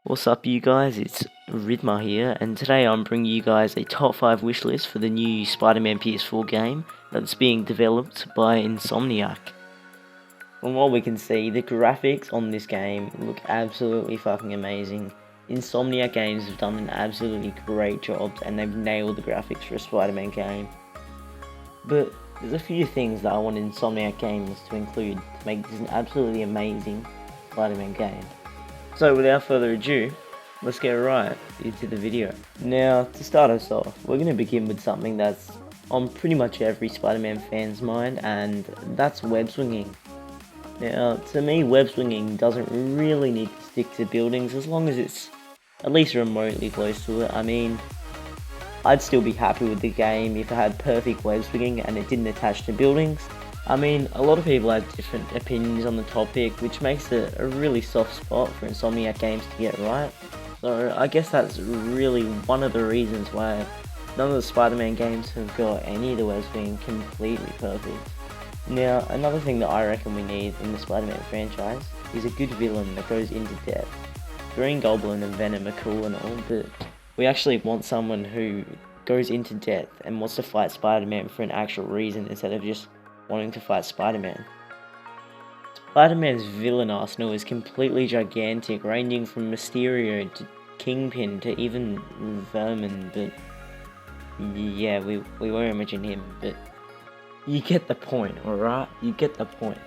What's up you guys, it's Rhythmar here, and today I'm bringing you guys a top 5 wishlist for the new Spiderman PS4 game that's being developed by Insomniac. From what we can see, the graphics on this game look absolutely fucking amazing. Insomniac Games have done an absolutely great job and they've nailed the graphics for a Spider-Man game. But there's a few things that I want Insomniac Games to include to make this an absolutely amazing Spider-Man game. So without further ado, let's get right into the video. Now, to start us off, we're going to begin with something that's on pretty much every Spider-Man fan's mind, and that's web swinging. Now, to me, web swinging doesn't really need to stick to buildings as long as it's at least remotely close to it. I mean, I'd still be happy with the game if it had perfect web swinging and it didn't attach to buildings. I mean, a lot of people have different opinions on the topic, which makes it a really soft spot for Insomniac Games to get right. So I guess that's really one of the reasons why none of the Spider-Man games have got any of the web swinging completely perfect. Now, another thing that I reckon we need in the Spider-Man franchise is a good villain that goes into depth. Green Goblin and Venom are cool and all, but we actually want someone who goes into depth and wants to fight Spider-Man for an actual reason instead of just wanting to fight Spider-Man. Spider-Man's villain arsenal is completely gigantic, ranging from Mysterio to Kingpin to even Vermin, but yeah, we won't mention him, but you get the point, alright? You get the point.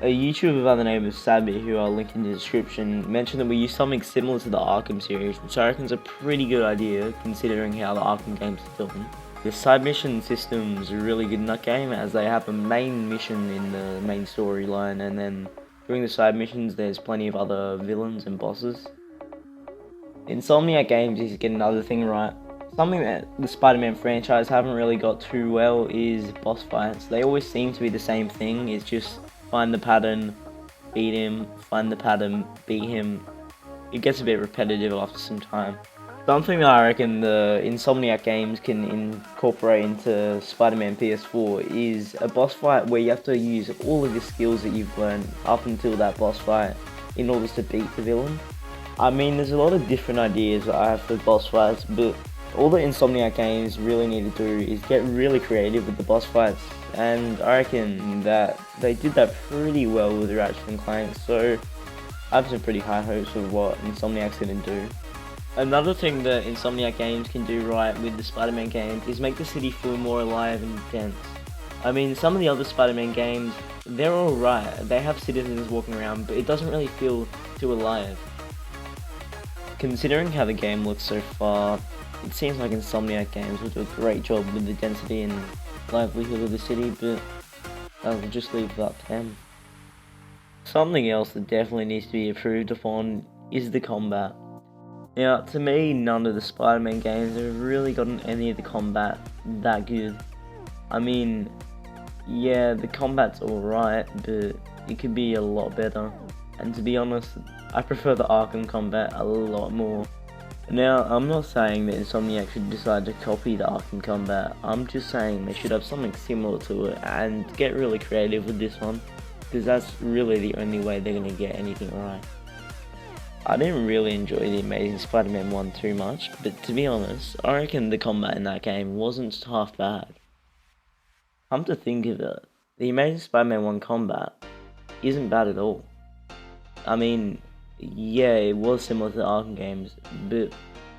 A YouTuber by the name of Sabby, who I'll link in the description, mentioned that we use something similar to the Arkham series, which I reckon is a pretty good idea considering how the Arkham games are done. The side mission systems are really good in that game, as they have a main mission in the main storyline, and then during the side missions there's plenty of other villains and bosses. Insomniac Games is getting another thing right. Something that the Spider-Man franchise haven't really got too well is boss fights. They always seem to be the same thing, it's just find the pattern, beat him, find the pattern, beat him. It gets a bit repetitive after some time. Something that I reckon the Insomniac Games can incorporate into Spiderman PS4 is a boss fight where you have to use all of the skills that you've learned up until that boss fight in order to beat the villain. I mean, there's a lot of different ideas that I have for boss fights, but all the Insomniac Games really need to do is get really creative with the boss fights, and I reckon that they did that pretty well with Ratchet & Clank, so I have some pretty high hopes of what Insomniac's gonna do. Another thing that Insomniac Games can do right with the Spider-Man games is make the city feel more alive and dense. I mean, some of the other Spider-Man games, they're alright, they have citizens walking around, but it doesn't really feel too alive. Considering how the game looks so far, it seems like Insomniac Games will do a great job with the density and livelihood of the city, but I'll just leave it up to them. Something else that definitely needs to be improved upon is the combat. Now, to me, none of the Spider-Man games have really gotten any of the combat that good. I mean, yeah, the combat's alright, but it could be a lot better. And to be honest, I prefer the Arkham combat a lot more. Now, I'm not saying that Insomniac should decide to copy the Arkham combat, I'm just saying they should have something similar to it and get really creative with this one, because that's really the only way they're going to get anything right. I didn't really enjoy the Amazing Spider-Man 1 too much, but to be honest, I reckon the combat in that game wasn't half bad. Come to think of it, the Amazing Spider-Man 1 combat isn't bad at all. I mean, yeah, it was similar to the Arkham games, but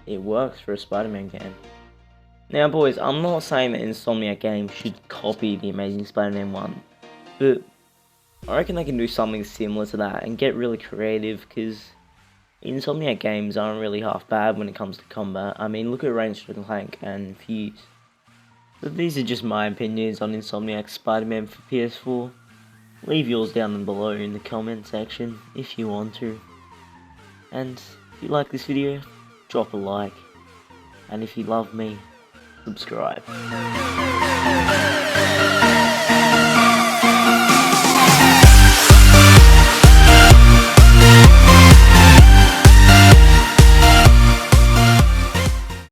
it works for a Spider-Man game. Now boys, I'm not saying that Insomniac Games should copy the Amazing Spider-Man 1, but I reckon they can do something similar to that and get really creative, because Insomniac Games aren't really half bad when it comes to combat. I mean, look at Ratchet & Clank and Fuse. But these are just my opinions on Insomniac's Spider-Man for PS4. Leave yours down below in the comment section if you want to. And if you like this video, drop a like. And if you love me, subscribe.